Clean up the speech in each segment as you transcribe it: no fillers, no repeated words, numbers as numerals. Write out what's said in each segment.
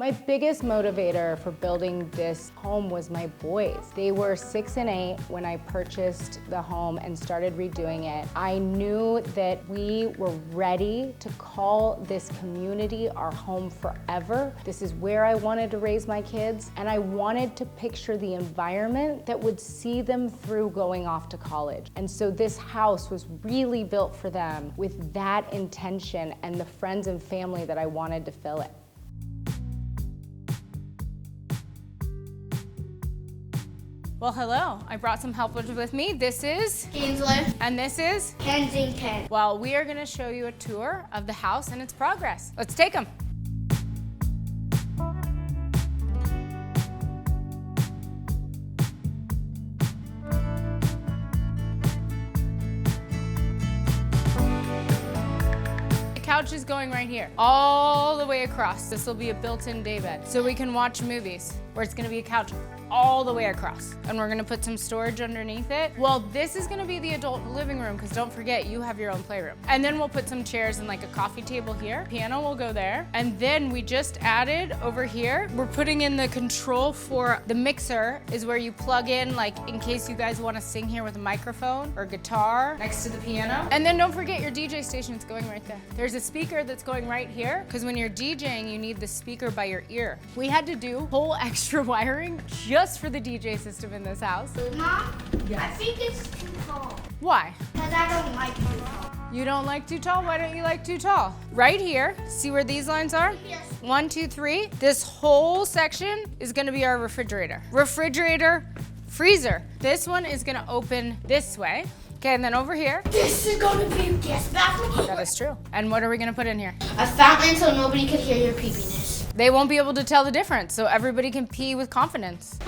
My biggest motivator for building this home was my boys. They were 6 and 8 when I purchased the home and started redoing it. I knew that we were ready to call this community our home forever. This is where I wanted to raise my kids, and I wanted to picture the environment that would see them through going off to college. And so this house was really built for them with that intention and the friends and family that I wanted to fill it. Well, hello. I brought some help with me. This is Kingsley. And this is Kensi and Kensi. Well, we are gonna show you a tour of the house and its progress. Let's take them. Couch is going right here, all the way across. This will be a built-in day bed, so we can watch movies, where it's gonna be a couch all the way across. And we're gonna put some storage underneath it. Well, this is gonna be the adult living room, because don't forget, you have your own playroom. And then we'll put some chairs and like a coffee table here. Piano will go there. And then we just added over here, we're putting in the control for the mixer, is where you plug in, like in case you guys wanna sing here with a microphone or guitar next to the piano. And then don't forget your DJ station, it's going right there. There's a speaker that's going right here, because when you're DJing, you need the speaker by your ear. We had to do whole extra wiring just for the DJ system in this house. Mom, yes. I think it's too tall. Why? Because I don't like too tall. You don't like too tall? Why don't you like too tall? Right here, see where these lines are? Yes. 1, 2, 3. This whole section is gonna be our refrigerator. Refrigerator, freezer. This one is gonna open this way. Okay, and then over here. This is gonna be a guest bathroom. That is true. And what are we gonna put in here? A fountain so nobody could hear your peepiness. They won't be able to tell the difference, so everybody can pee with confidence.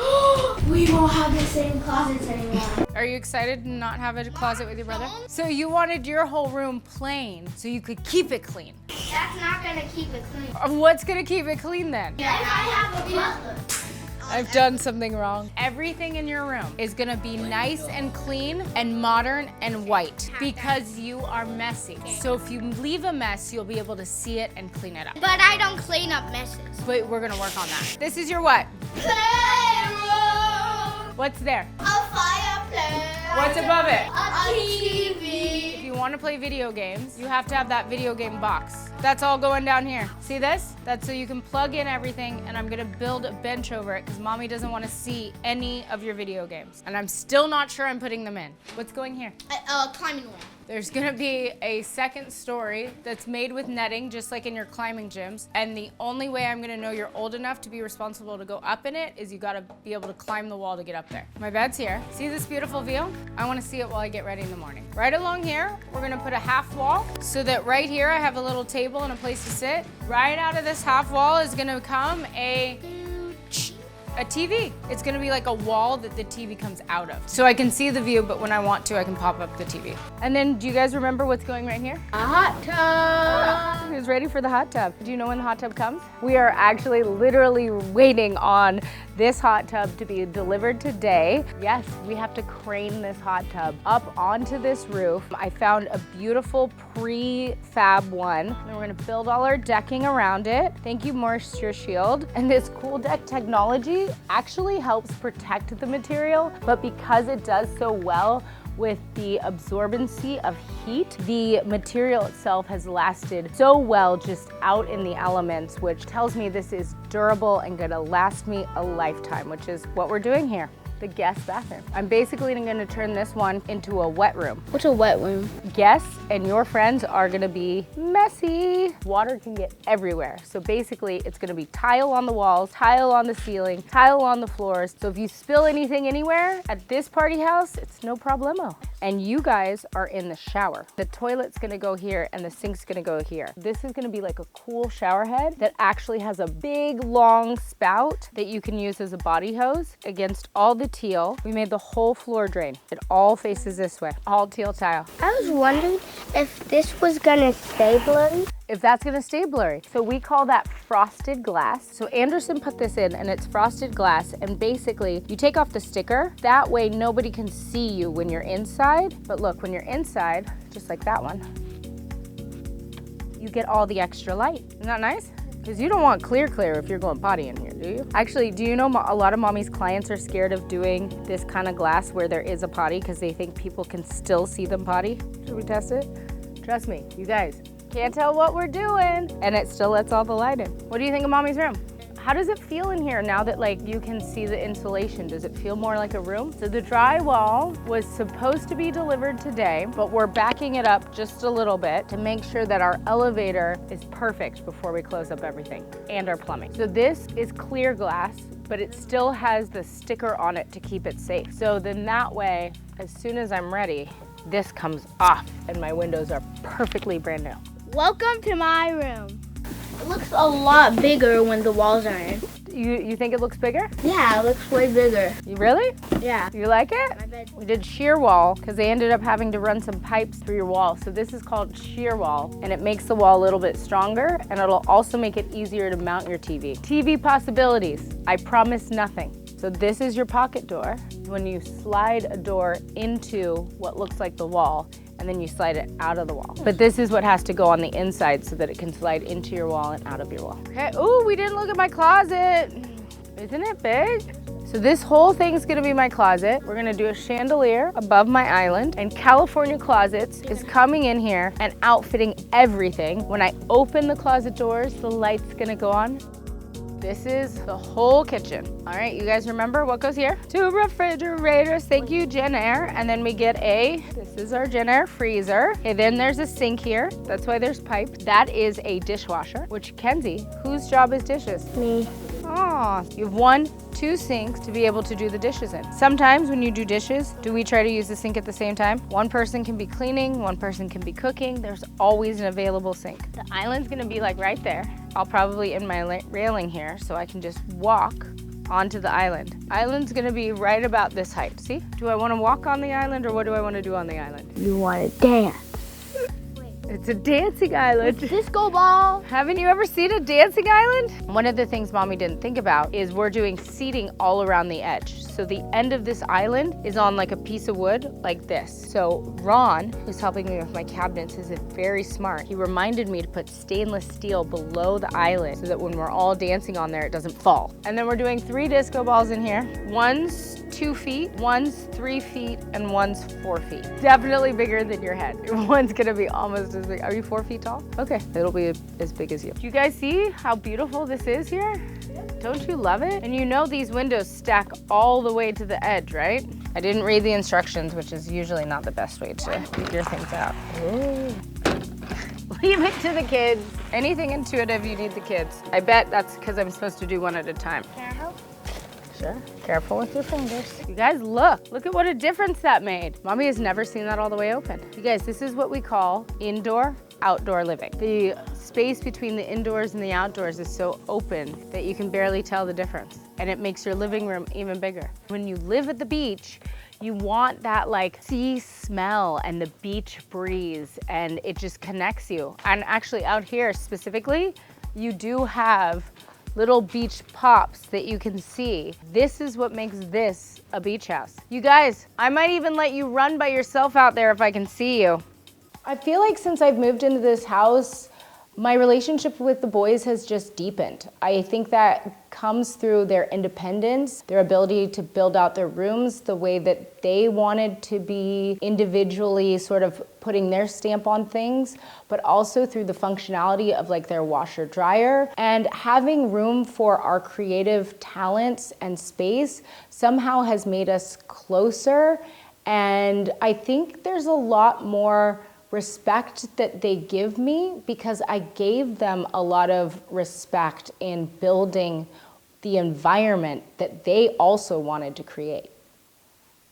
We won't have the same closets anymore. Are you excited to not have a closet with your brother? So you wanted your whole room plain so you could keep it clean. That's not gonna keep it clean. What's gonna keep it clean then? Yeah, I have a butler. I've done something wrong. Everything in your room is gonna be nice and clean and modern and white because you are messy. So if you leave a mess, you'll be able to see it and clean it up. But I don't clean up messes. But we're gonna work on that. This is your what? Playroom. What's there? A fireplace. What's above it? A TV. If you want to play video games, you have to have that video game box. That's all going down here. See this? That's so you can plug in everything, and I'm gonna build a bench over it because mommy doesn't want to see any of your video games. And I'm still not sure I'm putting them in. What's going here? A climbing wall. There's gonna be a second story that's made with netting, just like in your climbing gyms. And the only way I'm gonna know you're old enough to be responsible to go up in it is you gotta be able to climb the wall to get up there. My bed's here. See this beautiful view? I wanna see it while I get ready in the morning. Right along here, we're gonna put a half wall so that right here I have a little table and a place to sit. Right out of this half wall is gonna come a TV. It's gonna be like a wall that the TV comes out of. So I can see the view, but when I want to, I can pop up the TV. And then, do you guys remember what's going right here? A hot tub. Who's ready for the hot tub? Do you know when the hot tub comes? We are actually literally waiting on this hot tub to be delivered today. Yes, we have to crane this hot tub up onto this roof. I found a beautiful prefab one. And we're gonna build all our decking around it. Thank you, Moisture Shield. And this cool deck technology actually helps protect the material, but because it does so well with the absorbency of heat, the material itself has lasted so well just out in the elements, which tells me this is durable and gonna last me a lifetime, which is what we're doing here. The guest bathroom. I'm basically gonna turn this one into a wet room. What's a wet room? Guests and your friends are gonna be messy. Water can get everywhere. So basically it's gonna be tile on the walls, tile on the ceiling, tile on the floors. So if you spill anything anywhere at this party house, it's no problemo. And you guys are in the shower. The toilet's gonna go here and the sink's gonna go here. This is gonna be like a cool shower head that actually has a big long spout that you can use as a body hose against all the teal. We made the whole floor drain. It all faces this way, all teal tile. I was wondering if this was gonna stay blurry. If that's gonna stay blurry. So we call that frosted glass. So Andersen put this in and it's frosted glass, and basically you take off the sticker. That way nobody can see you when you're inside. But look, when you're inside, just like that one, you get all the extra light. Isn't that nice? Because you don't want clear if you're going potty in here, do you? Actually, do you know a lot of mommy's clients are scared of doing this kind of glass where there is a potty because they think people can still see them potty? Should we test it? Trust me, you guys can't tell what we're doing and it still lets all the light in. What do you think of mommy's room? How does it feel in here now that like you can see the insulation? Does it feel more like a room? So the drywall was supposed to be delivered today, but we're backing it up just a little bit to make sure that our elevator is perfect before we close up everything and our plumbing. So this is clear glass, but it still has the sticker on it to keep it safe. So then that way, as soon as I'm ready, this comes off and my windows are perfectly brand new. Welcome to my room. It looks a lot bigger when the walls are in. You think it looks bigger? Yeah, it looks way bigger. You really? Yeah. You like it? My bed. We did shear wall because they ended up having to run some pipes through your wall. So this is called shear wall and it makes the wall a little bit stronger and it'll also make it easier to mount your TV. TV possibilities, I promise nothing. So this is your pocket door. When you slide a door into what looks like the wall, and then you slide it out of the wall. But this is what has to go on the inside so that it can slide into your wall and out of your wall. Okay, ooh, we didn't look at my closet. Isn't it big? So this whole thing's gonna be my closet. We're gonna do a chandelier above my island, and California Closets is coming in here and outfitting everything. When I open the closet doors, the light's gonna go on. This is the whole kitchen. All right, you guys remember what goes here? 2 refrigerators, thank you, Jen Air. And then we get this is our Jen Air freezer. Okay, then there's a sink here. That's why there's pipe. That is a dishwasher, which Kensi, whose job is dishes? Me. Aw, you have 2 sinks to be able to do the dishes in. Sometimes when you do dishes, do we try to use the sink at the same time? One person can be cleaning, one person can be cooking. There's always an available sink. The island's gonna be like right there. I'll probably end my railing here so I can just walk onto the island. Island's gonna be right about this height. See? Do I wanna walk on the island or what do I wanna do on the island? You want to dance. It's a dancing island. Disco ball. Haven't you ever seen a dancing island? One of the things mommy didn't think about is we're doing seating all around the edge. So the end of this island is on like a piece of wood like this. So Ron, who's helping me with my cabinets, is very smart. He reminded me to put stainless steel below the island so that when we're all dancing on there, it doesn't fall. And then we're doing 3 disco balls in here. One's 2 feet, one's 3 feet, and one's 4 feet. Definitely bigger than your head. One's gonna be almost as big. Are you 4 feet tall? Okay, it'll be as big as you. Do you guys see how beautiful this is here? Don't you love it? And you know these windows stack all the way to the edge, right? I didn't read the instructions, which is usually not the best way to figure things out. Ooh. Leave it to the kids. Anything intuitive, you need the kids. I bet that's because I'm supposed to do one at a time. Can I help? Sure. Careful with your fingers. You guys, look at what a difference that made. Mommy has never seen that all the way open. You guys, this is what we call indoor, outdoor living. The space between the indoors and the outdoors is so open that you can barely tell the difference. And it makes your living room even bigger. When you live at the beach, you want that like sea smell and the beach breeze, and it just connects you. And actually out here specifically, you do have little beach pops that you can see. This is what makes this a beach house. You guys, I might even let you run by yourself out there if I can see you. I feel like since I've moved into this house, my relationship with the boys has just deepened. I think that comes through their independence, their ability to build out their rooms the way that they wanted to be individually sort of putting their stamp on things, but also through the functionality of like their washer dryer, and having room for our creative talents and space somehow has made us closer. And I think there's a lot more respect that they give me because I gave them a lot of respect in building the environment that they also wanted to create.